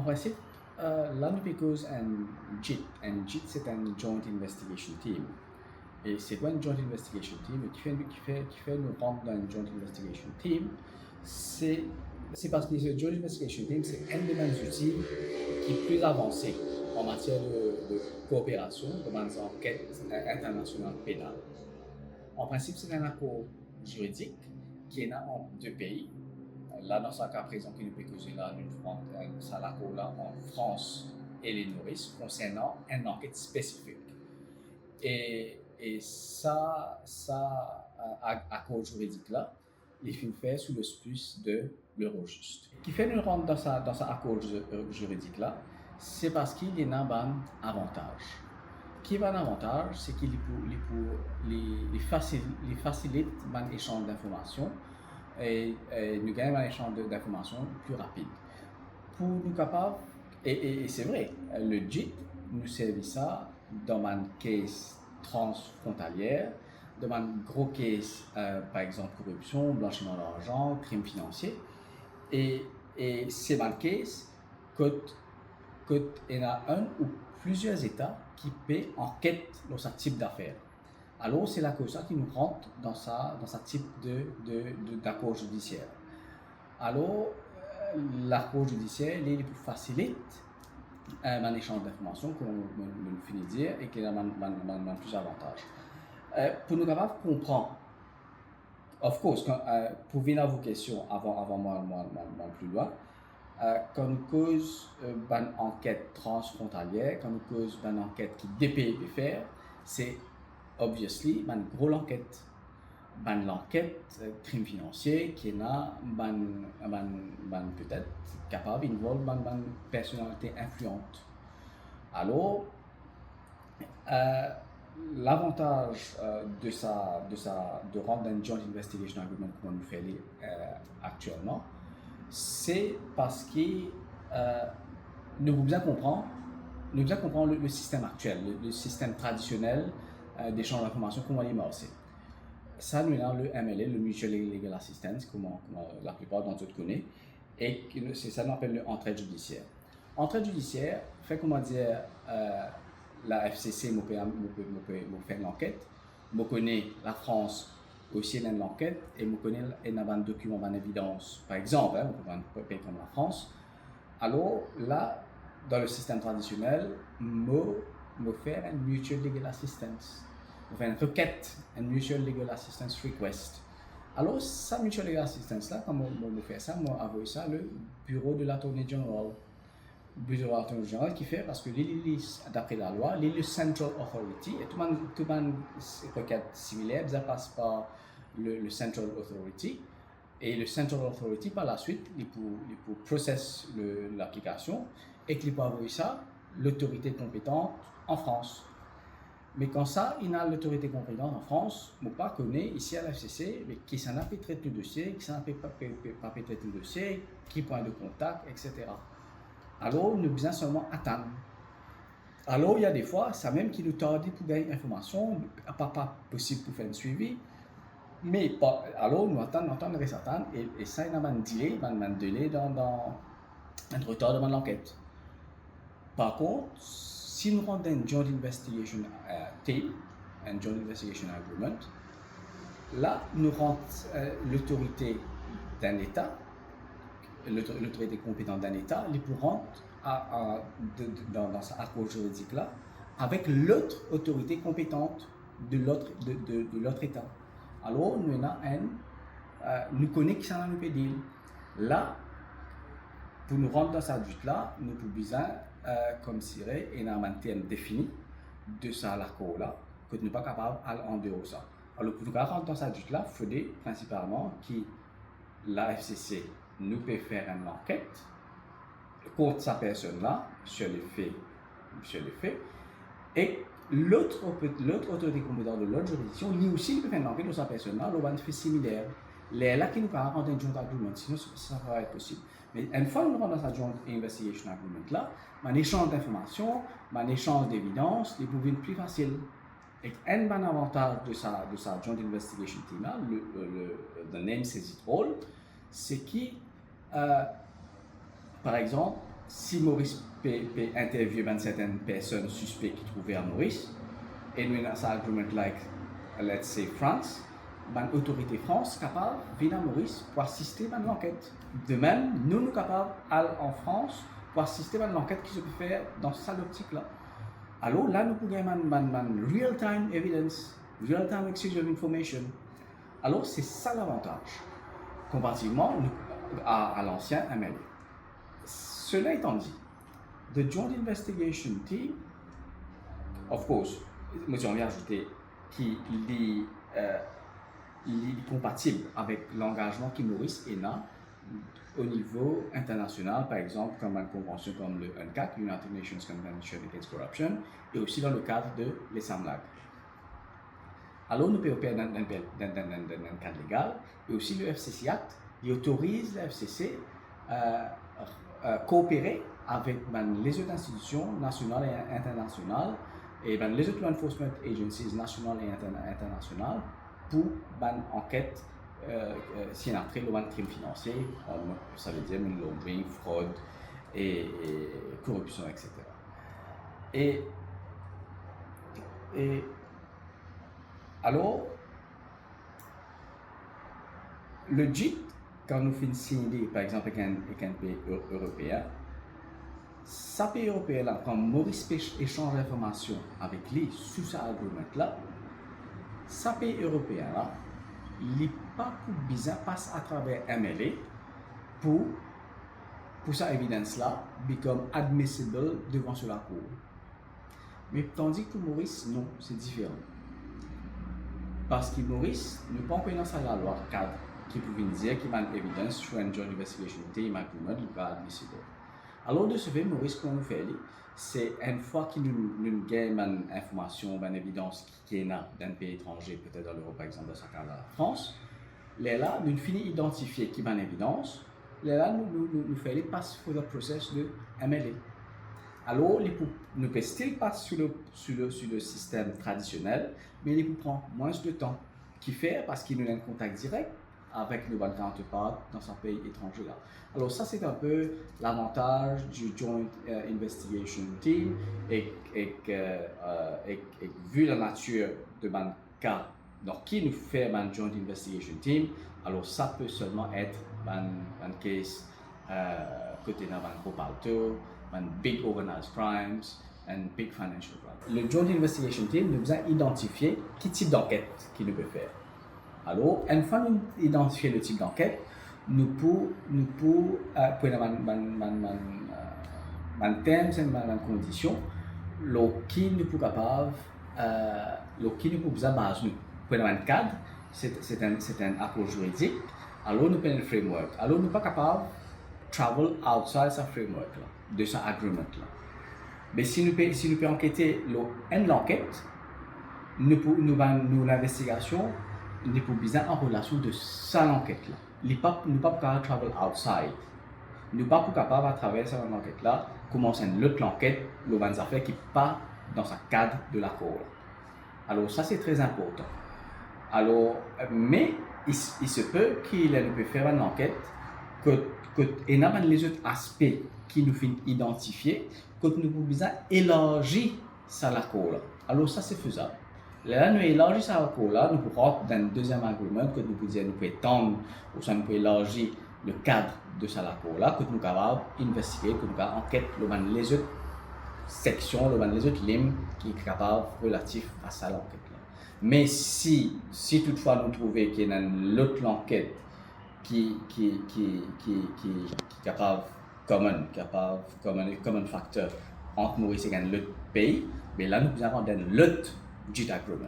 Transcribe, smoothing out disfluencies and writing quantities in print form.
En principe, là, nous cause un JIT. Un JIT, c'est un Joint Investigation Team. Et c'est quoi une Joint Investigation Team? Et qui fait nous rentrer dans une Joint Investigation Team? C'est parce que le Joint Investigation Team, c'est un des mêmes outils qui est plus avancé en matière de coopération, de enquête internationale pénale. En principe, c'est un accord juridique qui est là entre deux pays. Là, dans ce cas présent, qui nous peut causer là, ça l'accord là en France et les Maurice concernant une enquête spécifique. Et ça accord juridique là, les films faits sous le plus de l'Eurojust. Qui fait nous rentrer dans cet accord juridique là, c'est parce qu'il y a un avantage. Qui va un avantage, c'est qu'il facilite l'échange d'informations et nous gagnons un échange d'informations plus rapide. Pour nous capables, et c'est vrai, le JIT nous servit ça dans un case transfrontalière, dans un gros case, par exemple corruption, blanchiment d'argent, crime financier. Et c'est un case qu'il y a un ou plusieurs États qui paient enquête dans ce type d'affaires. Alors, c'est la cause qui nous rentre dans ce type d'accord judiciaire. Alors, l'accord judiciaire, il facilite un échange d'informations, comme on finit de dire, et qui a plus d'avantages. Pour nous capables de comprendre, of course, pour venir à vos questions avant moi plus loin, quand nous cause une enquête transfrontalière, quand nous cause une enquête qui DPI peut faire, c'est obviously une grosse enquête. L'enquête crime financier qui est là, peut-être capable d'involver une personnalité influente. Alors, l'avantage de rendre un joint investigation agreement comme nous fait actuellement, c'est parce que nous devons bien comprendre le système actuel, le système traditionnel d'échange d'informations, comment il est marché. Ça, nous avons le MLA, le Mutual Legal Assistance, comme la plupart d'entre vous connaissent, et c'est ça qu'on appelle l'entraide judiciaire. Entraide judiciaire fait, comment dire, la FCC m'a fait l'enquête, je connais la France aussi dans l'enquête, et je connais un document en évidence, par exemple, on peut payer comme la France. Alors là, dans le système traditionnel, je fais une Mutual Legal Assistance. On fait une requête, une Mutual Legal Assistance Request. Alors, ça, Mutual Legal Assistance, là, comment on fait ça? Moi, envoie ça le bureau de l'Attorney General. Le bureau de l'Attorney General qui fait, parce que d'après la loi, il est le Central Authority, et tout le monde requête similaire, ça passe par le Central Authority. Et le Central Authority, par la suite, il peut processer l'application et qu'il peut envoyer ça l'autorité compétente en France. Mais quand ça, il a l'autorité compétente en France, je ne pas connais ici à la FCC, mais qui s'en a fait traiter le dossier, qui s'en a fait pas traiter le dossier, qui point de contact, etc. Alors, nous devons seulement attendre. Alors, il y a des fois, ça même qui nous tarde pour gagner l'information, pas possible pour faire un suivi. Mais alors, nous attendons, et ça, il y a un délai dans un retard dans l'enquête. Par contre, si nous rendons un Joint Investigation Team, un Joint Investigation Agreement, là, nous rendons l'autorité d'un État, l'autorité compétente d'un État, il peut rentrer dans cet accord juridique-là avec l'autre autorité compétente de l'autre État. Alors, nous connaissons qui ça nous peut dire. Là, pour nous rendre dans cette lutte-là, nous pouvons besoin, comme si il y a un terme défini de ça l'accord-là, que nous ne sommes pas capables d'aller en dehors de ça. Alors, pour nous rentrer dans cette lutte-là, il faudrait principalement que la FCC nous peut faire une enquête contre sa personne-là, sur les faits, et l'autre autorité compétente de l'autre juridiction, lui aussi, peut faire une enquête sur sa personne-là, le va fait similaire. Les là qui nous parlent rendre un joint agreement, sinon ça va être possible. Mais une fois que nous rentrons dans cette joint investigation agreement là, un échange d'informations, un échange d'évidence, les devient plus facile. Et un bon avantage de sa joint investigation team là, the name says it all, c'est que, par exemple, si Maurice peut interviewer certaines personnes suspectes qui trouvaient à Maurice, et nous avons un agreement like, let's say, France, l'autorité France capable de venir à Maurice pour assister à l'enquête. De même, nous sommes capables d'aller en France pour assister à l'enquête qui se peut faire dans cette optique-là. Alors là, nous pouvons avoir real-time evidence, real-time exchange of information. Alors, c'est ça l'avantage, comparativement à l'ancien MLA. Cela étant dit, the Joint Investigation Team, of course, moi j'ai envie d'ajouter, qui est compatible avec l'engagement qui Maurice est là au niveau international, par exemple, comme une convention comme le UNCAC, United Nations Convention Against Corruption, et aussi dans le cadre de l'ESAMLAG. Alors, nous pouvons opérer dans un cadre légal, et aussi le FCC Act, il autorise le FCC à coopérer avec les autres institutions nationales et internationales, et les autres law enforcement agencies nationales et internationales pour une enquête si on a trait le crime financier, ça veut dire laundering, fraude et corruption, etc. Et alors, le JIT, quand nous finissons signer, par exemple, avec un pays européen, ce pays européen, là, quand Maurice échange d'informations avec lui sur cet agreement-là, ce pays européen, là, il n'est pas pour bizarre passe à travers MLA pour cette évidence-là become admissible devant la cour. Mais tandis que pour Maurice, non, c'est différent. Parce que Maurice ne peut pas connaître la loi cadre qui pouvait dire qu'il y a une évidence sur une joint investigation team agreement qui n'est pas admissible. Alors de ce fait, Maurice, comment nous fait, c'est une fois qu'il nous gagne une information, une évidence qui est là d'un pays étranger, peut-être dans l'Europe par exemple, dans ce cas la France, là, nous finissons d'identifier qui est une évidence, là, nous faisons passer pour le process de MLA. Alors, nous pouvons still passer sur le système traditionnel, mais il peut prendre moins de temps. Qui fait parce qu'il nous a un contact direct avec nos counterparts dans un pays étranger là. Alors ça c'est un peu l'avantage du Joint Investigation Team et vu la nature de mon cas, donc qui nous fait un Joint Investigation Team, alors ça peut seulement être un case côté d'un groupe alto, un big organized crimes and big financial crimes. Le Joint Investigation Team nous a identifié quel type d'enquête qu'il peut faire. Alors, une fois nous identifié le type d'enquête, nous pouvons un terme et une condition, qui nous peut capable, qui nous peut besoin base nous. Pour un cadre, c'est un approche juridique. Alors nous prenons un framework. Alors nous ne sommes pas capables de travel outside ce framework là, de ce agreement là. Mais si nous pouvons enquêter l'enquête, nous l'investigation, nous pouvons besoin en relation de cette enquête là. Nous ne sommes pas capables de travel outside. Nous ne sommes pas capables à travers cette enquête là, commencer une autre enquête, les affaires qui ne sont pas dans ce cadre de l'accord. Alors ça c'est très important. Alors, mais il se peut qu'il peut faire une enquête et n'a pas les autres aspects qui nous font identifier, que nous pouvons élargir ça l'accord. Alors ça c'est faisable. Là, nous élargissons ça l'accord, nous pouvons rentrer dans le deuxième argument que nous pouvons étendre ou ça nous peut élargir le cadre de ça l'accord, que nous sommes capables d'investiguer, que nous pouvons enquêter les autres sections, les autres lignes qui sont capables relatifs à ça l'enquête. Mais si toutefois nous trouvons qu'il y a une autre enquête qui est capable comme un facteur entre Maurice et l'autre pays, mais là nous avons un autre JIT agreement.